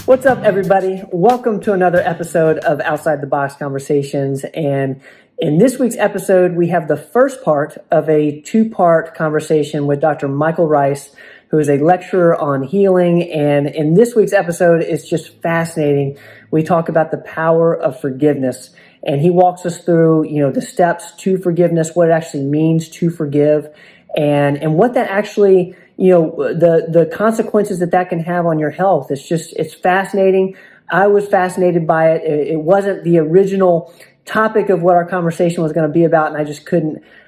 What's up, everybody? Welcome to another episode of Outside the Box Conversations. And in this week's episode, we have the first part of a two-part conversation with Dr. Michael Ryce, who is a lecturer on healing. And in this week's episode, it's just fascinating. We talk about the power of forgiveness. And he walks us through, the steps to forgiveness, what it actually means to forgive, and what that actually, the consequences that can have on your health. It's fascinating. I was fascinated by it. It wasn't the original topic of what our conversation was going to be about, and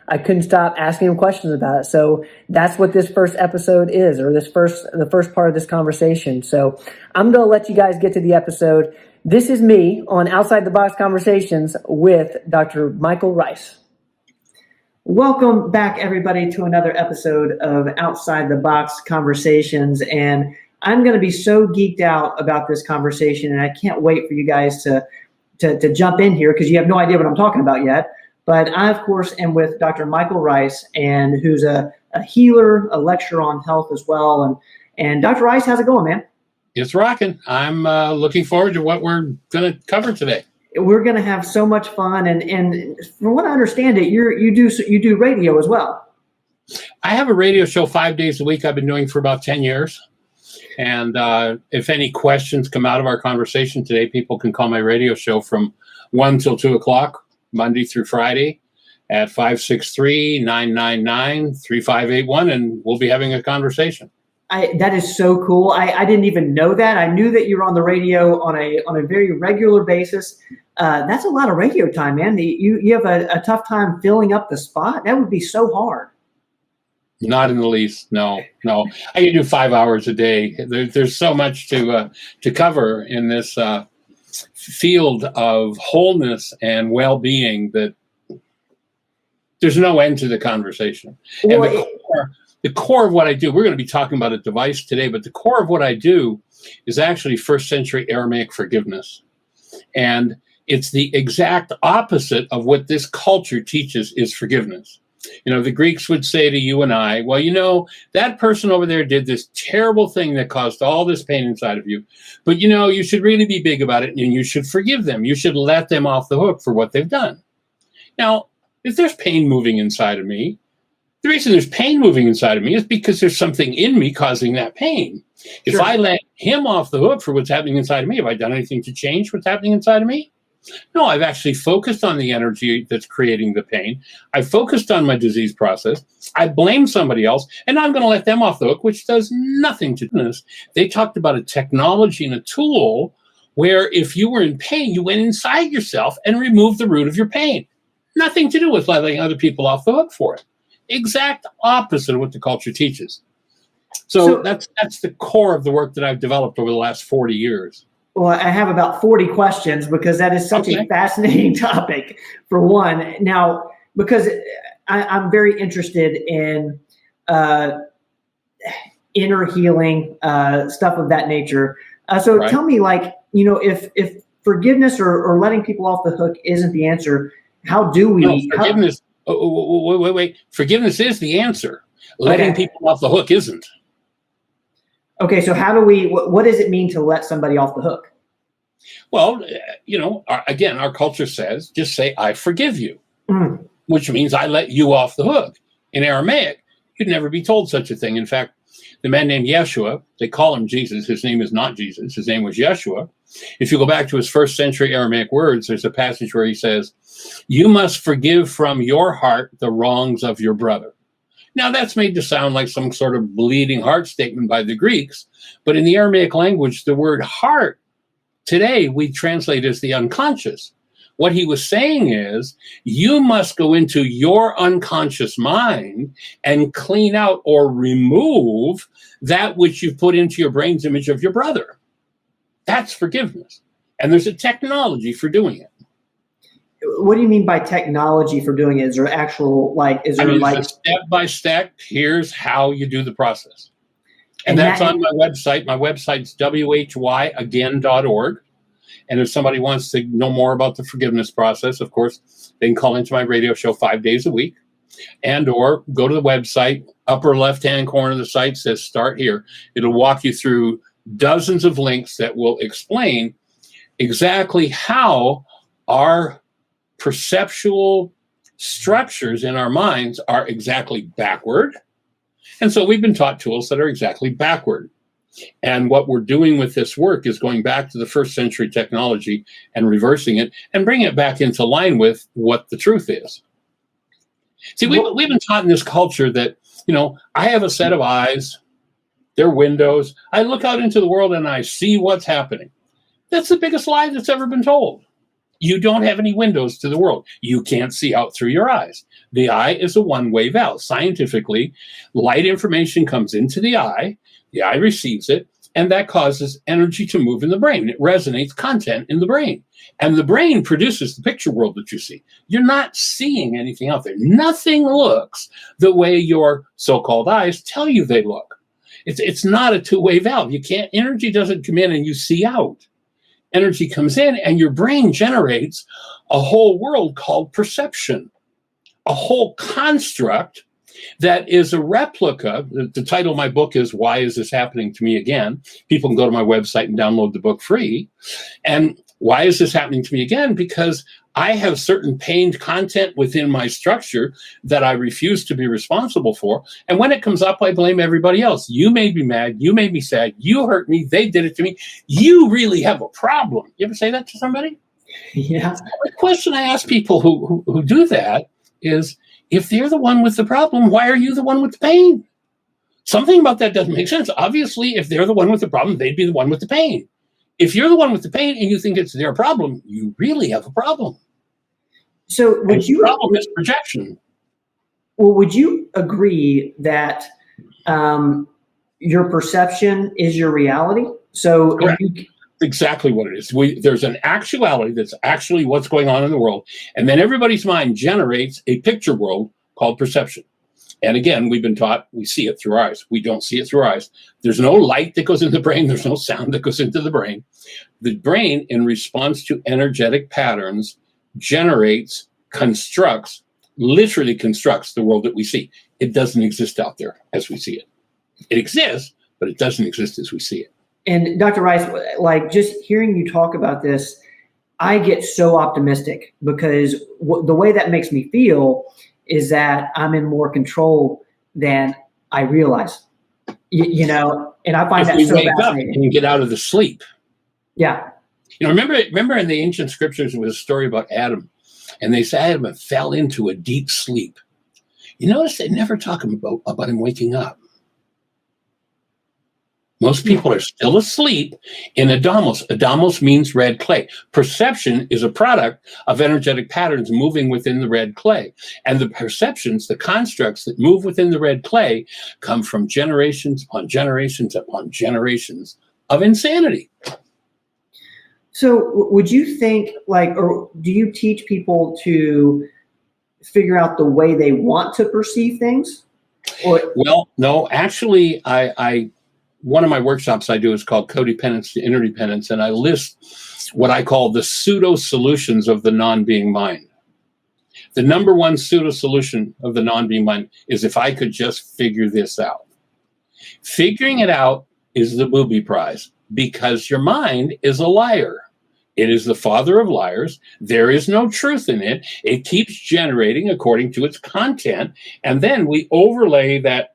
I couldn't stop asking him questions about it. So that's what this first episode is, or the first part of this conversation. So I'm going to let you guys get to the episode. This is me on Outside the Box Conversations with Dr. Michael Ryce. Welcome back, everybody, to another episode of Outside the Box Conversations. And I'm going to be so geeked out about this conversation, and I can't wait for you guys to jump in here because you have no idea what I'm talking about yet. But I, of course, am with Dr. Michael Ryce, and who's a healer, a lecturer on health as well. And Dr. Ryce, how's it going, man? It's rocking. I'm looking forward to what we're going to cover today. We're going to have so much fun, and from what I understand it, you do radio as well. I have a radio show 5 days a week. I've been doing for about 10 years. And if any questions come out of our conversation today, people can call my radio show from 1 till 2 o'clock, Monday through Friday, at 563-999-3581, and we'll be having a conversation. That is so cool. I didn't even know that. I knew that you were on the radio on a very regular basis. That's a lot of radio time, man. You have a tough time filling up the spot. That would be so hard. Not in the least. No. I can do 5 hours a day. There's so much to cover in this field of wholeness and well-being that there's no end to the conversation. And the core of what I do, we're going to be talking about a device today, but the core of what I do is actually first century Aramaic forgiveness. And it's the exact opposite of what this culture teaches is forgiveness. The Greeks would say to you and I, well, that person over there did this terrible thing that caused all this pain inside of you. But, you should really be big about it, and you should forgive them. You should let them off the hook for what they've done. Now, if there's pain moving inside of me, the reason there's pain moving inside of me is because there's something in me causing that pain. Sure. If I let him off the hook for what's happening inside of me, have I done anything to change what's happening inside of me? No, I've actually focused on the energy that's creating the pain. I focused on my disease process. I blame somebody else, and I'm going to let them off the hook, which does nothing to this. They talked about a technology and a tool where if you were in pain, you went inside yourself and removed the root of your pain. Nothing to do with letting other people off the hook for it. Exact opposite of what the culture teaches. So that's the core of the work that I've developed over the last 40 years. Well, I have about 40 questions because that is such a fascinating topic, for one. Now, because I'm very interested in inner healing, stuff of that nature. So Tell me, if forgiveness or letting people off the hook isn't the answer, how do we? No, forgiveness. Wait. Forgiveness is the answer. Letting people off the hook isn't. Okay, so how do we, what does it mean to let somebody off the hook? Well, again, our culture says, just say, I forgive you, which means I let you off the hook. In Aramaic, you'd never be told such a thing. In fact, the man named Yeshua, they call him Jesus. His name is not Jesus. His name was Yeshua. If you go back to his first century Aramaic words, there's a passage where he says, you must forgive from your heart the wrongs of your brother. Now, that's made to sound like some sort of bleeding heart statement by the Greeks, but in the Aramaic language, the word heart, today we translate as the unconscious. What he was saying is, you must go into your unconscious mind and clean out or remove that which you've put into your brain's image of your brother. That's forgiveness. And there's a technology for doing it. What do you mean by technology for doing it? Is there actual, step by step, here's how you do the process. And that's on my website. My website's whyagain.org. And if somebody wants to know more about the forgiveness process, of course, they can call into my radio show 5 days a week. And or go to the website, upper left-hand corner of the site says start here. It'll walk you through dozens of links that will explain exactly how our perceptual structures in our minds are exactly backward. And so we've been taught tools that are exactly backward. And what we're doing with this work is going back to the first century technology and reversing it and bringing it back into line with what the truth is. See, we've been taught in this culture that, I have a set of eyes, they're windows. I look out into the world and I see what's happening. That's the biggest lie that's ever been told. You don't have any windows to the world. You can't see out through your eyes. The eye is a one-way valve. Scientifically, light information comes into the eye receives it, and that causes energy to move in the brain. It resonates content in the brain. And the brain produces the picture world that you see. You're not seeing anything out there. Nothing looks the way your so-called eyes tell you they look. It's not a two-way valve. Energy doesn't come in and you see out. Energy comes in and your brain generates a whole world called perception, a whole construct that is a replica. The title of my book is Why Is This Happening to Me Again? People can go to my website and download the book free. And why is this happening to me again? Because I have certain pained content within my structure that I refuse to be responsible for. And when it comes up, I blame everybody else. You made me mad. You made me sad. You hurt me. They did it to me. You really have a problem. You ever say that to somebody? Yeah. The question I ask people who do that is, if they're the one with the problem, why are you the one with the pain? Something about that doesn't make sense. Obviously, if they're the one with the problem, they'd be the one with the pain. If you're the one with the pain and you think it's their problem, you really have a problem. So would you? The problem is projection. Well, would you agree that your perception is your reality? So Exactly what it is. There's an actuality that's actually what's going on in the world. And then everybody's mind generates a picture world called perception. And again, we've been taught we see it through our eyes. We don't see it through our eyes. There's no light that goes in the brain. There's no sound that goes into the brain. The brain, in response to energetic patterns, literally constructs the world that we see. It doesn't exist out there as we see it. It exists, but it doesn't exist as we see it. And Dr. Ryce, like just hearing you talk about this, I get so optimistic because the way that makes me feel is that I'm in more control than I realize, and I find that so fascinating. And you get out of the sleep. Yeah. Remember in the ancient scriptures, there was a story about Adam, and they said Adam fell into a deep sleep. You notice they never talk about him waking up. Most people are still asleep in Adamos. Adamos means red clay. Perception is a product of energetic patterns moving within the red clay. And the perceptions, the constructs that move within the red clay come from generations upon generations upon generations of insanity. So would you think or do you teach people to figure out the way they want to perceive things? Well, no, actually, one of my workshops I do is called Codependence to Interdependence, and I list what I call the pseudo-solutions of the non-being mind. The number one pseudo-solution of the non-being mind is if I could just figure this out. Figuring it out is the booby prize because your mind is a liar. It is the father of liars. There is no truth in it. It keeps generating according to its content, and then we overlay that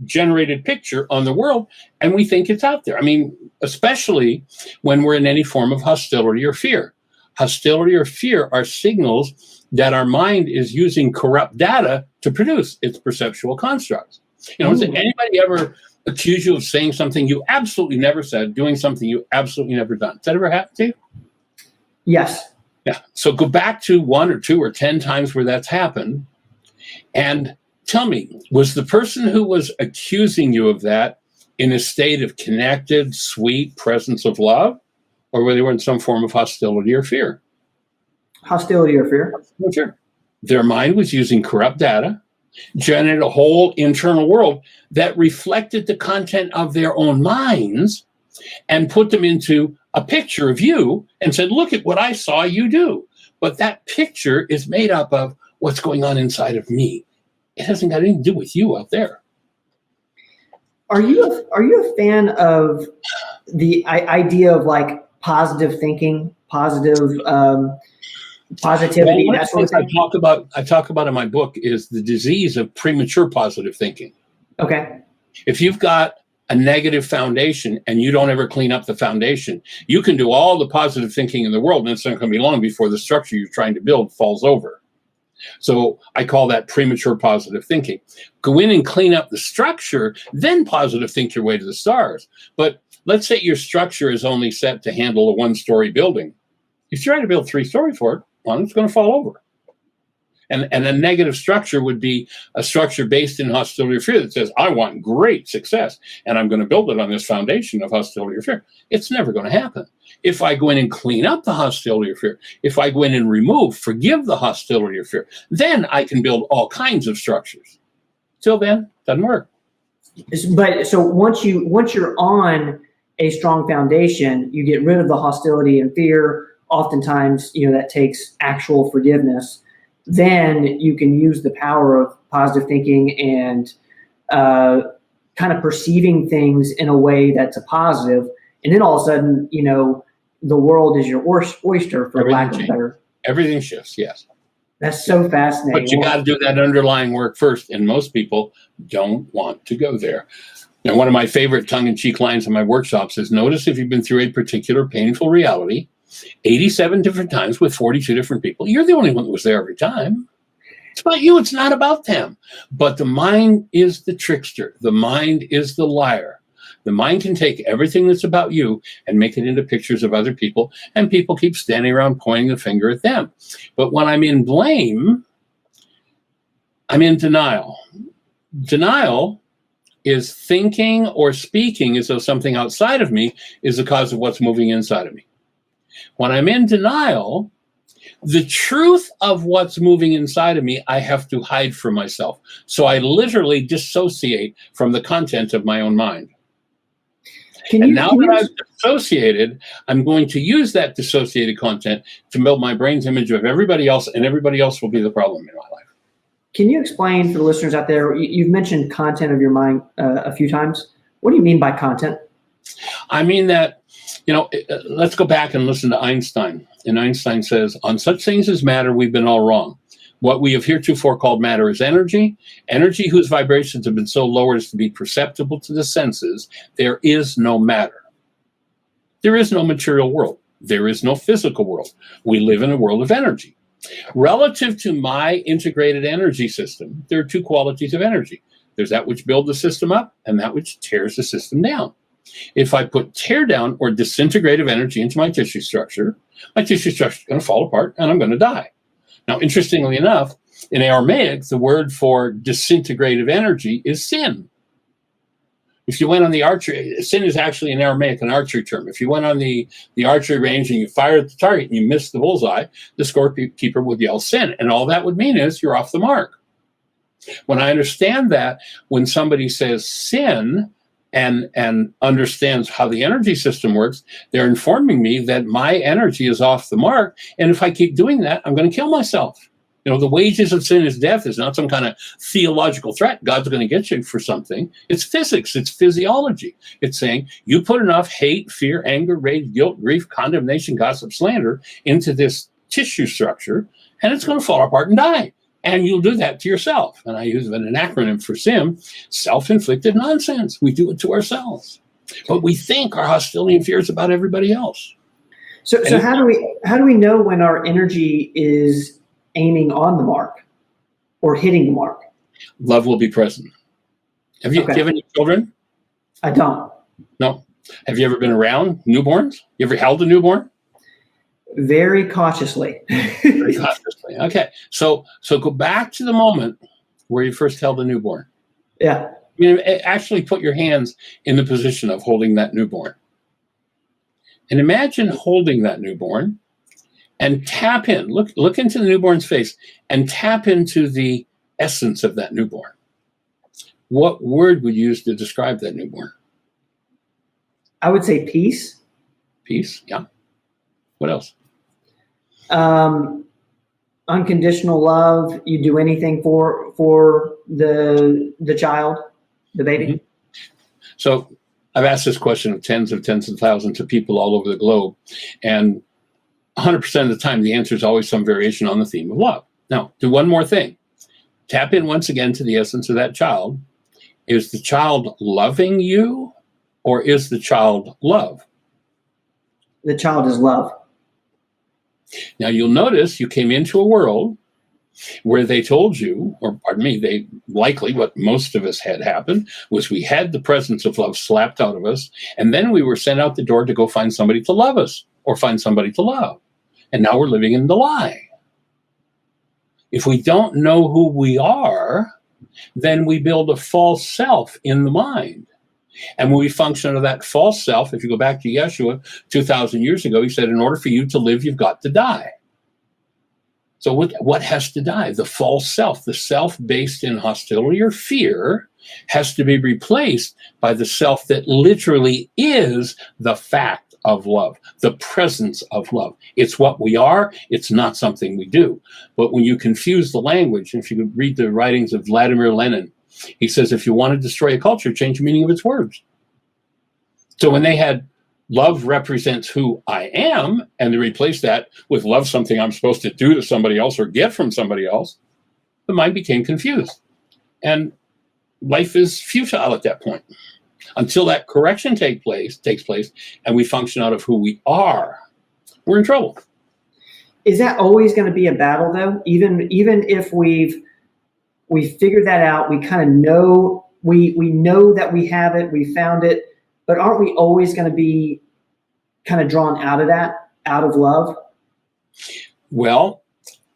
generated picture on the world and we think it's out there. I mean, especially when we're in any form of hostility or fear. Hostility or fear are signals that our mind is using corrupt data to produce its perceptual constructs. Has anybody ever accused you of saying something you absolutely never said, doing something you absolutely never done? Has that ever happened to you? Yes. Yeah. So go back to 1 or 2 or 10 times where that's happened and tell me, was the person who was accusing you of that in a state of connected, sweet presence of love, or were they in some form of hostility or fear? Hostility or fear? Sure. Their mind was using corrupt data, generated a whole internal world that reflected the content of their own minds and put them into a picture of you and said, look at what I saw you do. But that picture is made up of what's going on inside of me. It hasn't got anything to do with you out there. Are you a fan of idea of like positive thinking, positivity, One of that the sort of things thing? I talk about in my book is the disease of premature positive thinking. Okay. If you've got a negative foundation and you don't ever clean up the foundation, you can do all the positive thinking in the world, and it's not going to be long before the structure you're trying to build falls over. So I call that premature positive thinking. Go in and clean up the structure, then positive think your way to the stars. But let's say your structure is only set to handle a one-story building. If you try to build 3-story for it, well, it's going to fall over. And a negative structure would be a structure based in hostility or fear that says, I want great success, and I'm going to build it on this foundation of hostility or fear. It's never going to happen. If I go in and clean up the hostility or fear, if I go in and forgive the hostility or fear, then I can build all kinds of structures. Till then, doesn't work. But so once you're on a strong foundation, you get rid of the hostility and fear. Oftentimes, that takes actual forgiveness. Then you can use the power of positive thinking and kind of perceiving things in a way that's a positive. And then all of a sudden, the world is your oyster, for lack of better. Everything shifts, yes. That's so fascinating. But you got to do that underlying work first, and most people don't want to go there. Now, one of my favorite tongue-in-cheek lines in my workshops is, notice if you've been through a particular painful reality 87 different times with 42 different people, you're the only one that was there every time. It's about you. It's not about them. But the mind is the trickster. The mind is the liar. The mind can take everything that's about you and make it into pictures of other people, and people keep standing around pointing the finger at them. But when I'm in blame, I'm in denial. Denial is thinking or speaking as though something outside of me is the cause of what's moving inside of me. When I'm in denial, the truth of what's moving inside of me, I have to hide from myself. So I literally dissociate from the content of my own mind. Now that I've dissociated, I'm going to use that dissociated content to build my brain's image of everybody else, and everybody else will be the problem in my life. Can you explain for the listeners out there, you've mentioned content of your mind a few times. What do you mean by content? I mean that, let's go back and listen to Einstein. And Einstein says, on such things as matter, we've been all wrong. What we have heretofore called matter is energy, energy whose vibrations have been so lowered as to be perceptible to the senses. There is no matter. There is no material world. There is no physical world. We live in a world of energy. Relative to my integrated energy system, there are two qualities of energy. There's that which builds the system up and that which tears the system down. If I put tear down or disintegrative energy into my tissue structure is going to fall apart and I'm going to die. Now, interestingly enough, in Aramaic, the word for disintegrative energy is sin. If you went on the archery, sin is actually in Aramaic an archery term. If you went on the archery range and you fired at the target and you missed the bullseye, the scorekeeper would yell sin. And all that would mean is you're off the mark. When I understand that, when somebody says sin and understands how the energy system works, they're informing me that my energy is off the mark. And if I keep doing that, I'm going to kill myself. The wages of sin is death is not some kind of theological threat. God's going to get you for something. It's physics. It's physiology. It's saying you put enough hate, fear, anger, rage, guilt, grief, condemnation, gossip, slander into this tissue structure, and it's going to fall apart and die. And you'll do that to yourself. And I use an acronym for SIM, self-inflicted nonsense. We do it to ourselves. But we think our hostility and fear is about everybody else. So how do we know when our energy is aiming on the mark or hitting the mark? Love will be present. Have you given any children? I don't. No. Have you ever been around newborns? You ever held a newborn? Very cautiously. Very cautiously. Okay. So go back to the moment where you first held a newborn. Yeah. Actually put your hands in the position of holding that newborn. And imagine holding that newborn and tap in. Look into the newborn's face and tap into the essence of that newborn. What word would you use to describe that newborn? I would say peace. Peace, yeah. What else? Unconditional love. You do anything for the child, the baby. Mm-hmm. So I've asked this question of tens of thousands of people all over the globe, and 100% of the time, the answer is always some variation on the theme of love. Now, do one more thing. Tap in once again to the essence of that child. Is the child loving you, or is the child love? The child is love. Now, you'll notice you came into a world where they told you, or pardon me, they likely, what most of us had happened was we had the presence of love slapped out of us, and then we were sent out the door to go find somebody to love us or find somebody to love. And now we're living in the lie. If we don't know who we are, then we build a false self in the mind. And when we function out of that false self, if you go back to Yeshua 2,000 years ago, he said, in order for you to live, you've got to die. So what has to die? The false self, the self based in hostility or fear, has to be replaced by the self that literally is the fact of love, the presence of love. It's what we are. It's not something we do. But when you confuse the language, if you read the writings of Vladimir Lenin, he says, if you want to destroy a culture, change the meaning of its words. So when they had love represents who I am, and they replaced that with love, something I'm supposed to do to somebody else or get from somebody else, the mind became confused. And life is futile at that point. Until that correction takes place, and we function out of who we are, we're in trouble. Is that always going to be a battle, though? Even if we figured that out, we kind of know we know that we have it, we found it, but aren't we always going to be kind of drawn out of that, out of love? Well,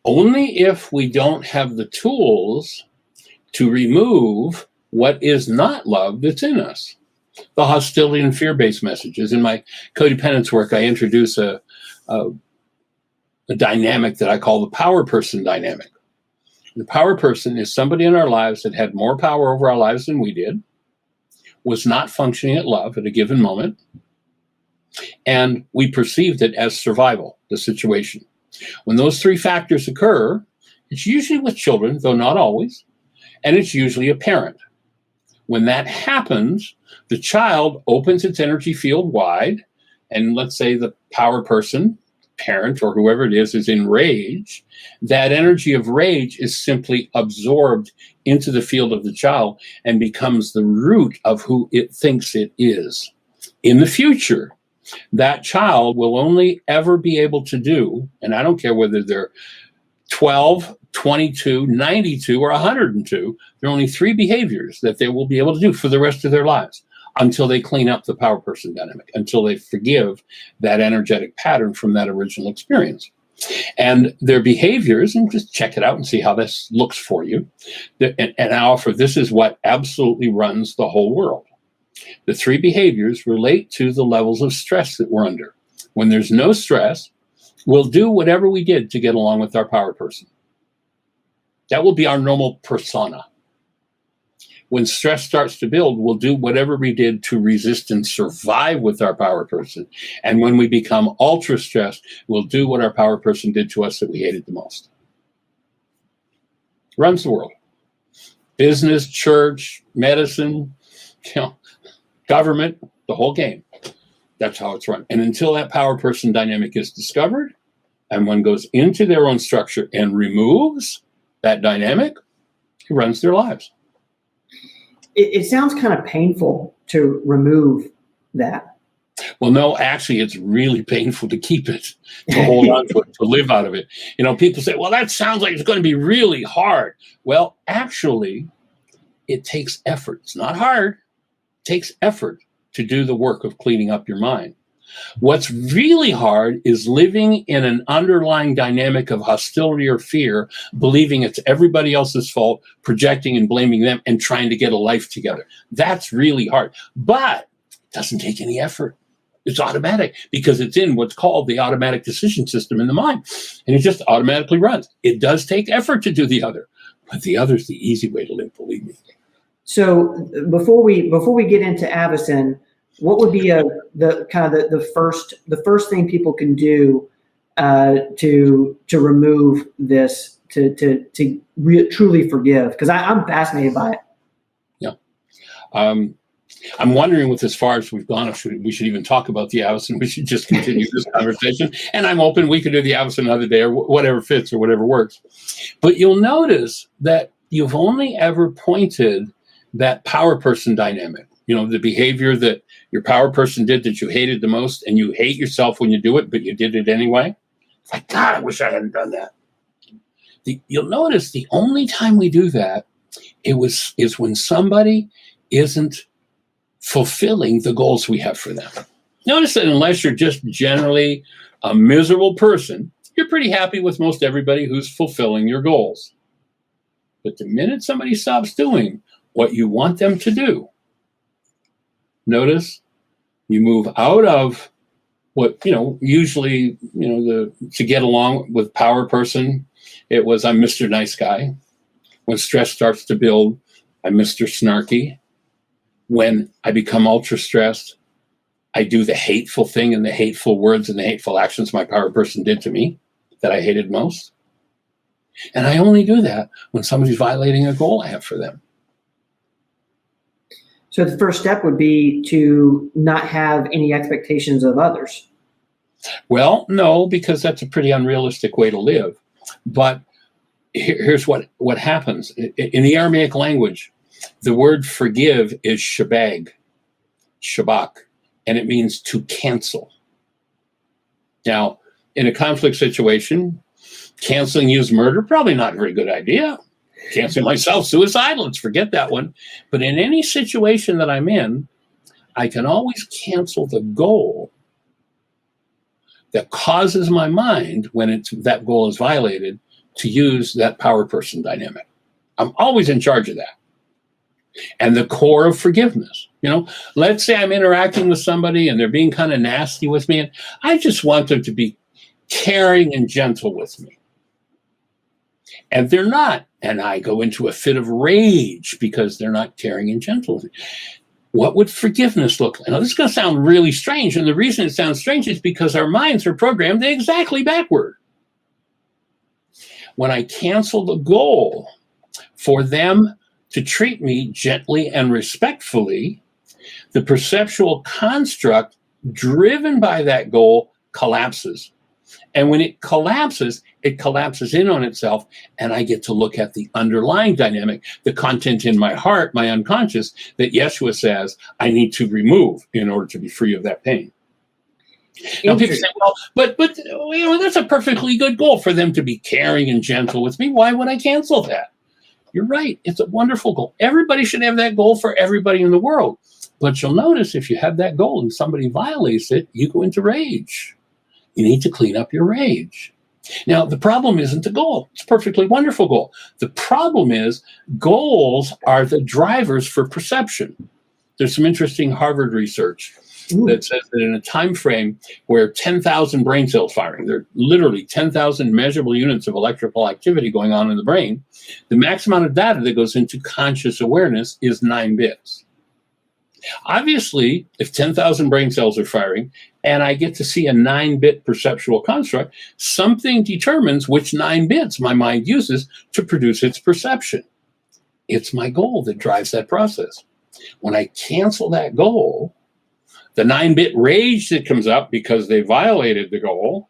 only if we don't have the tools to remove what is not love that's in us. The hostility and fear-based messages. In my codependence work, I introduce a dynamic that I call the power person dynamic. The power person is somebody in our lives that had more power over our lives than we did, was not functioning at love at a given moment, and we perceived it as survival, the situation. When those three factors occur, it's usually with children, though not always, and it's usually a parent. When that happens, the child opens its energy field wide, and let's say the power person, parent, or whoever it is in rage. That energy of rage is simply absorbed into the field of the child and becomes the root of who it thinks it is. In the future, that child will only ever be able to do, and I don't care whether they're 12, 22, 92, or 102, there are only three behaviors that they will be able to do for the rest of their lives until they clean up the power person dynamic, until they forgive that energetic pattern from that original experience. And their behaviors, and just check it out and see how this looks for you. And I offer, this is what absolutely runs the whole world. The three behaviors relate to the levels of stress that we're under. When there's no stress, we'll do whatever we did to get along with our power person. That will be our normal persona. When stress starts to build, we'll do whatever we did to resist and survive with our power person. And when we become ultra stressed, we'll do what our power person did to us that we hated the most. Runs the world. Business, church, medicine, government, the whole game. That's how it's run. And until that power person dynamic is discovered, and one goes into their own structure and removes that dynamic, it runs their lives. It sounds kind of painful to remove that. Well, no, actually, it's really painful to keep it, to hold on to it, to live out of it. People say, well, that sounds like it's going to be really hard. Well, actually, it takes effort. It's not hard. It takes effort to do the work of cleaning up your mind. What's really hard is living in an underlying dynamic of hostility or fear, believing it's everybody else's fault, projecting and blaming them, and trying to get a life together. That's really hard, but it doesn't take any effort. It's automatic because it's in what's called the automatic decision system in the mind, and it just automatically runs. It does take effort to do the other, but the other's the easy way to live, believe me. So before we get into Avicen, what would be the first thing people can do to remove this, to truly forgive? Because I'm fascinated by it. Yeah. I'm wondering, with as far as we've gone, if we should even talk about the Avs, and we should just continue this conversation. And I'm open. We could do the Avs another day, or whatever fits, or whatever works. But you'll notice that you've only ever pointed that power person dynamic. The behavior that your power person did that you hated the most, and you hate yourself when you do it, but you did it anyway. It's like, God, I wish I hadn't done that. You'll notice the only time we do that is when somebody isn't fulfilling the goals we have for them. Notice that unless you're just generally a miserable person, you're pretty happy with most everybody who's fulfilling your goals. But the minute somebody stops doing what you want them to do, notice you move out of what, usually, to get along with power person, it was, I'm Mr. Nice Guy. When stress starts to build, I'm Mr. Snarky. When I become ultra stressed, I do the hateful thing and the hateful words and the hateful actions my power person did to me that I hated most. And I only do that when somebody's violating a goal I have for them. So the first step would be to not have any expectations of others. Well, no, because that's a pretty unrealistic way to live. But here's what happens. In the Aramaic language, the word forgive is shabak, and it means to cancel. Now, in a conflict situation, canceling you's murder, probably not a very good idea. Canceling myself, suicide, let's forget that one. But in any situation that I'm in, I can always cancel the goal that causes my mind, when that goal is violated, to use that power person dynamic. I'm always in charge of that. And the core of forgiveness, let's say I'm interacting with somebody and they're being kind of nasty with me, and I just want them to be caring and gentle with me. And they're not. And I go into a fit of rage because they're not caring and gentle with me. What would forgiveness look like? Now, this is going to sound really strange. And the reason it sounds strange is because our minds are programmed exactly backward. When I cancel the goal for them to treat me gently and respectfully, the perceptual construct driven by that goal collapses. And when it collapses in on itself, and I get to look at the underlying dynamic, the content in my heart, my unconscious, that Yeshua says I need to remove in order to be free of that pain. Now people say, well, but that's a perfectly good goal for them to be caring and gentle with me. Why would I cancel that? You're right. It's a wonderful goal. Everybody should have that goal for everybody in the world. But you'll notice if you have that goal and somebody violates it, you go into rage. You need to clean up your rage. Now, the problem isn't the goal. It's a perfectly wonderful goal. The problem is goals are the drivers for perception. There's some interesting Harvard research that says that in a time frame where 10,000 brain cells firing, there are literally 10,000 measurable units of electrical activity going on in the brain, the max amount of data that goes into conscious awareness is 9 bits. Obviously, if 10,000 brain cells are firing and I get to see a 9-bit perceptual construct, something determines which 9 bits my mind uses to produce its perception. It's my goal that drives that process. When I cancel that goal, the 9-bit rage that comes up because they violated the goal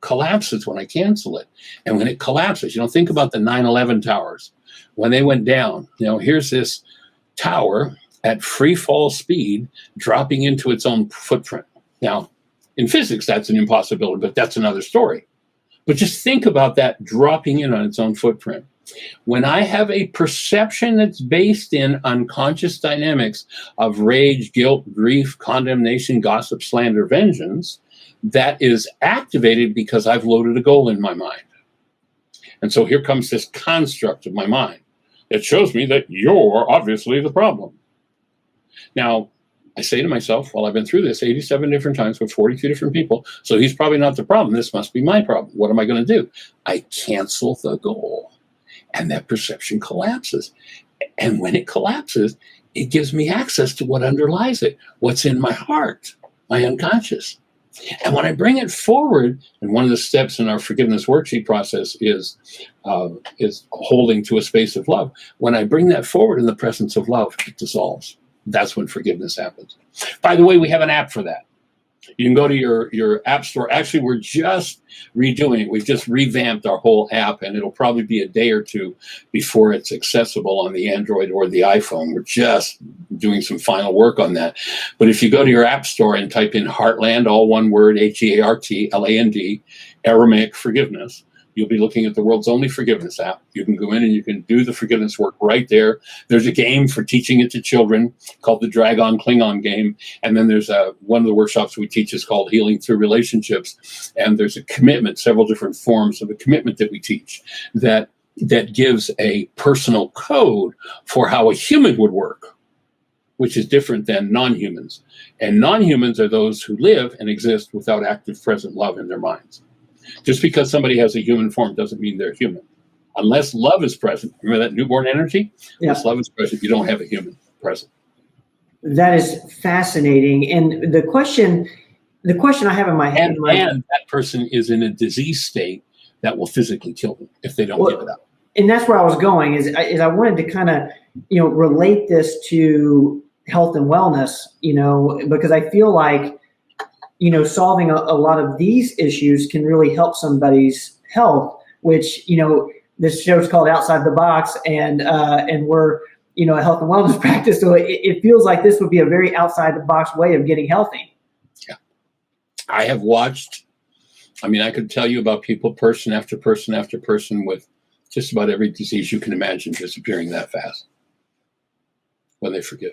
collapses when I cancel it. And when it collapses, think about the 9/11 towers. When they went down, here's this tower at free fall speed, dropping into its own footprint. Now, in physics, that's an impossibility, but that's another story. But just think about that dropping in on its own footprint. When I have a perception that's based in unconscious dynamics of rage, guilt, grief, condemnation, gossip, slander, vengeance, that is activated because I've loaded a goal in my mind. And so here comes this construct of my mind that shows me that you're obviously the problem. Now, I say to myself, well, I've been through this 87 different times with 42 different people, so he's probably not the problem. This must be my problem. What am I going to do? I cancel the goal, and that perception collapses. And when it collapses, it gives me access to what underlies it, what's in my heart, my unconscious. And when I bring it forward, and one of the steps in our forgiveness worksheet process is holding to a space of love. When I bring that forward in the presence of love, it dissolves. That's when forgiveness happens. By the way, we have an app for that. You can go to your app store. Actually, we're just redoing it. We've just revamped our whole app, and it'll probably be a day or two before it's accessible on the Android or the iPhone. We're just doing some final work on that. But if you go to your app store and type in Heartland, all one word, Heartland, Aramaic forgiveness, you'll be looking at the world's only forgiveness app. You can go in and you can do the forgiveness work right there. There's a game for teaching it to children called the Dragon Klingon game. And then there's one of the workshops we teach is called Healing Through Relationships. And there's a commitment, several different forms of a commitment that we teach that gives a personal code for how a human would work, which is different than non-humans. And non-humans are those who live and exist without active present love in their minds. Just because somebody has a human form doesn't mean they're human. Unless love is present, remember that newborn energy? Yeah. Unless love is present, you don't have a human present. That is fascinating. And the question I have in my head, and that person is in a disease state that will physically kill them if they don't give it up. And that's where I was going. Is I wanted to kind of relate this to health and wellness. Because I feel like solving a lot of these issues can really help somebody's health, which, this show is called Outside the Box, and we're, a health and wellness practice. So it feels like this would be a very outside the box way of getting healthy. Yeah. I have watched, I could tell you about people, person after person after person, with just about every disease you can imagine disappearing that fast when they forgive.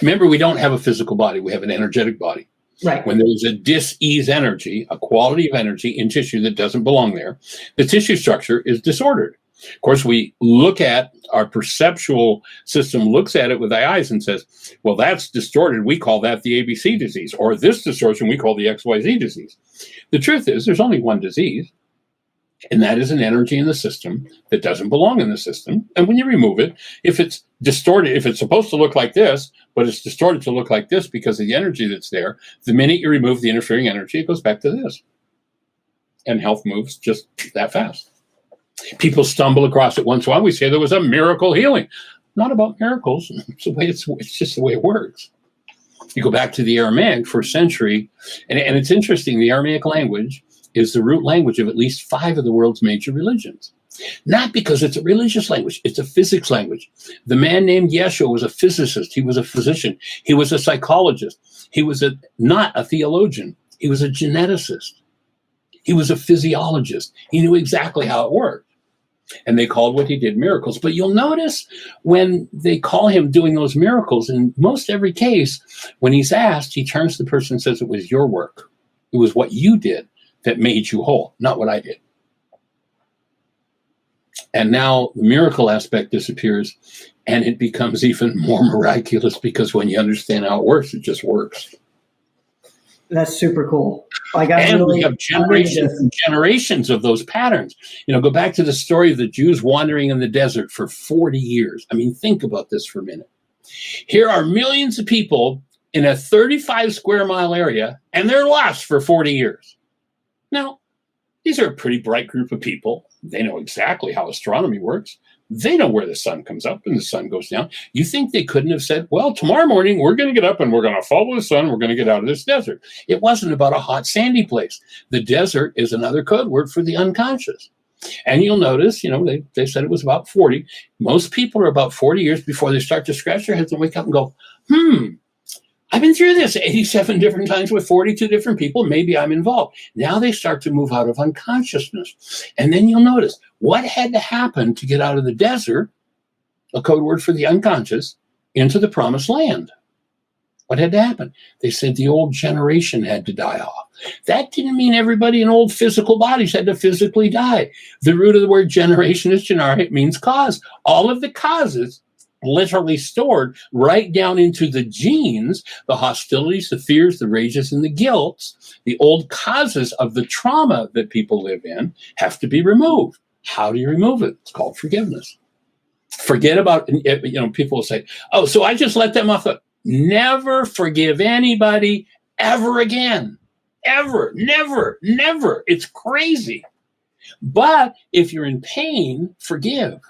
Remember, we don't have a physical body. We have an energetic body. Right. When there's a dis-ease energy, a quality of energy in tissue that doesn't belong there, the tissue structure is disordered. Of course, we look at our perceptual system, looks at it with the eyes and says, well, that's distorted. We call that the ABC disease, or this distortion we call the XYZ disease. The truth is there's only one disease, and that is an energy in the system that doesn't belong in the system. And when you remove it, if it's distorted, if it's supposed to look like this, but it's distorted to look like this because of the energy that's there, the minute you remove the interfering energy, it goes back to this. And health moves just that fast. People stumble across it once in a while. We say there was a miracle healing. Not about miracles. It's just the way it works. You go back to the Aramaic, first century, and it's interesting, the Aramaic language is the root language of at least 5 of the world's major religions. Not because it's a religious language, it's a physics language. The man named Yeshua was a physicist, he was a physician, he was a psychologist, he was not a theologian, he was a geneticist, he was a physiologist, he knew exactly how it worked. And they called what he did miracles. But you'll notice when they call him doing those miracles, in most every case, when he's asked, he turns to the person and says, it was your work, it was what you did that made you whole, not what I did. And now the miracle aspect disappears, and it becomes even more miraculous because when you understand how it works, it just works. That's super cool. We have generations and generations of those patterns. Go back to the story of the Jews wandering in the desert for 40 years. Think about this for a minute. Here are millions of people in a 35 square mile area, and they're lost for 40 years. Now, these are a pretty bright group of people. They know exactly how astronomy works. They know where the sun comes up and the sun goes down. You think they couldn't have said, well, tomorrow morning we're going to get up and we're going to follow the sun. We're going to get out of this desert. It wasn't about a hot, sandy place. The desert is another code word for the unconscious. And you'll notice, they said it was about 40. Most people are about 40 years before they start to scratch their heads and wake up and go, I've been through this 87 different times with 42 different people. Maybe I'm involved. Now they start to move out of unconsciousness. And then you'll notice what had to happen to get out of the desert, a code word for the unconscious, into the promised land. What had to happen? They said the old generation had to die off. That didn't mean everybody in old physical bodies had to physically die. The root of the word generation is generic. It means cause. All of the causes literally stored right down into the genes, the hostilities, the fears, the rages, and the guilts, the old causes of the trauma that people live in have to be removed. How do you remove it? It's called forgiveness. Forget about, people will say, oh, so I just let them off the, never forgive anybody ever again. Ever, never, never. It's crazy. But if you're in pain, forgive.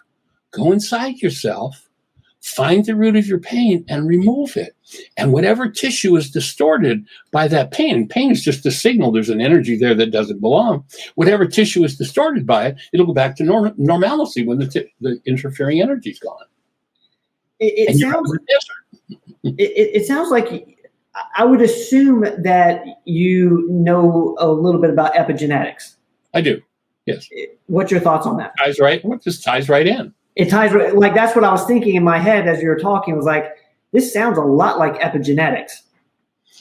Go inside yourself. find the root of your pain and remove it. And whatever tissue is distorted by that pain is just a signal. There's an energy there that doesn't belong. Whatever tissue is distorted by it, it'll go back to normalcy when the interfering energy is gone. It sounds like I would assume that you know a little bit about epigenetics. I do. Yes. What's your thoughts on that? This ties right in. It ties like that's what I was thinking in my head as you were talking. Was like, this sounds a lot like epigenetics.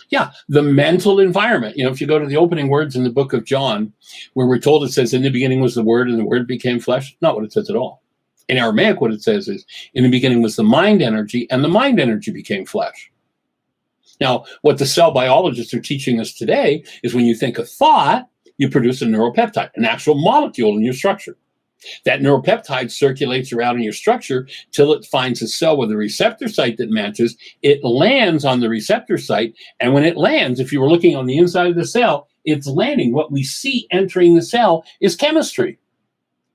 Yeah, the mental environment. If you go to the opening words in the book of John, where we're told it says, "In the beginning was the Word, and the Word became flesh." Not what it says at all. In Aramaic, what it says is, "In the beginning was the mind energy, and the mind energy became flesh." Now, what the cell biologists are teaching us today is when you think of thought, you produce a neuropeptide, an actual molecule in your structure. That neuropeptide circulates around in your structure till it finds a cell with a receptor site that matches. It lands on the receptor site. And when it lands, if you were looking on the inside of the cell, it's landing. What we see entering the cell is chemistry.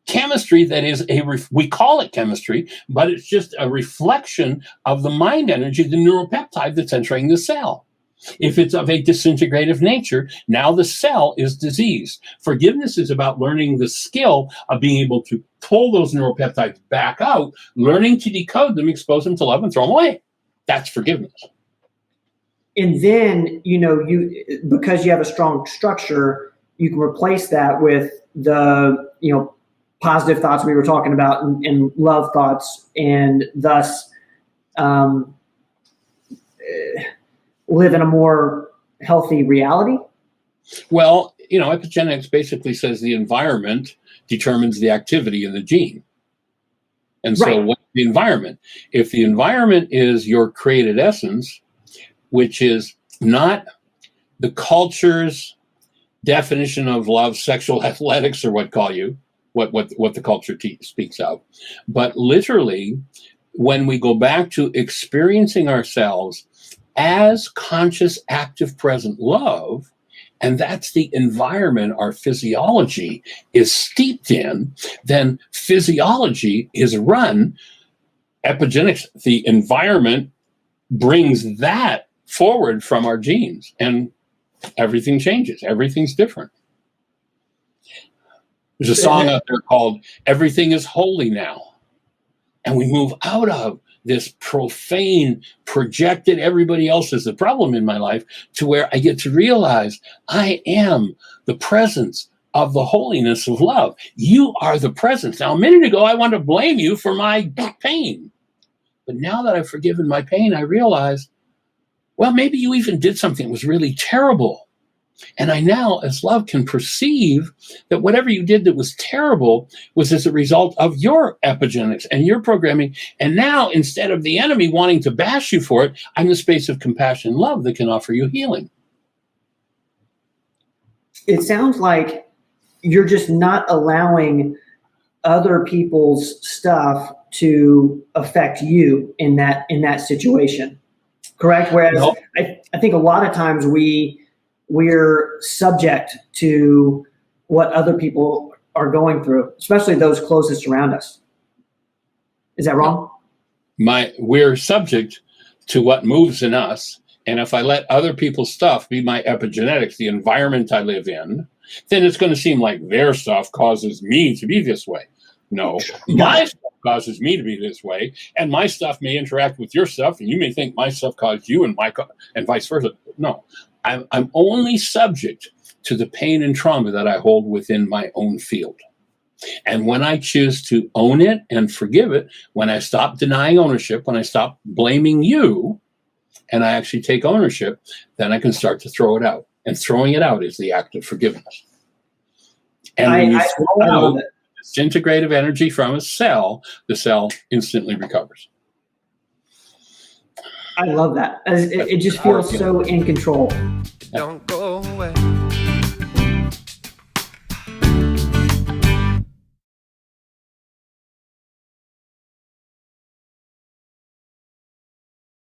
Chemistry that is we call it chemistry, but it's just a reflection of the mind energy, the neuropeptide that's entering the cell. If it's of a disintegrative nature, now the cell is diseased. Forgiveness is about learning the skill of being able to pull those neuropeptides back out, learning to decode them, expose them to love, and throw them away. That's forgiveness. And then, because you have a strong structure, you can replace that with the, positive thoughts we were talking about and love thoughts, and thus live in a more healthy reality? Well, epigenetics basically says the environment determines the activity in the gene. And so what's the environment? If the environment is your created essence, which is not the culture's definition of love, sexual athletics, or what the culture speaks of, but literally, when we go back to experiencing ourselves as conscious, active, present love, and that's the environment our physiology is steeped in, then physiology is run. Epigenetics, the environment brings that forward from our genes, and everything changes. Everything's different. There's a song out there called "Everything is Holy Now." And we move out of this profane, projected, everybody else is the problem in my life, to where I get to realize I am the presence of the holiness of love. You are the presence. Now, a minute ago, I wanted to blame you for my pain. But now that I've forgiven my pain, I realize, well, maybe you even did something that was really terrible. And I now, as love, can perceive that whatever you did that was terrible was as a result of your epigenetics and your programming. And now, instead of the enemy wanting to bash you for it, I'm the space of compassion and love that can offer you healing. It sounds like you're just not allowing other people's stuff to affect you in that situation. Correct? Whereas No. I think a lot of times we're subject to what other people are going through, especially those closest around us. Is that wrong? We're subject to what moves in us. And if I let other people's stuff be my epigenetics, the environment I live in, then it's going to seem like their stuff causes me to be this way. No, my stuff causes me to be this way, and my stuff may interact with your stuff, and you may think my stuff caused you, and vice versa. No, I'm only subject to the pain and trauma that I hold within my own field. And when I choose to own it and forgive it, when I stop denying ownership, when I stop blaming you, and I actually take ownership, then I can start to throw it out. And throwing it out is the act of forgiveness. And when you throw out disintegrative energy from a cell, the cell instantly recovers. I love that. It just feels so in control. Don't go away.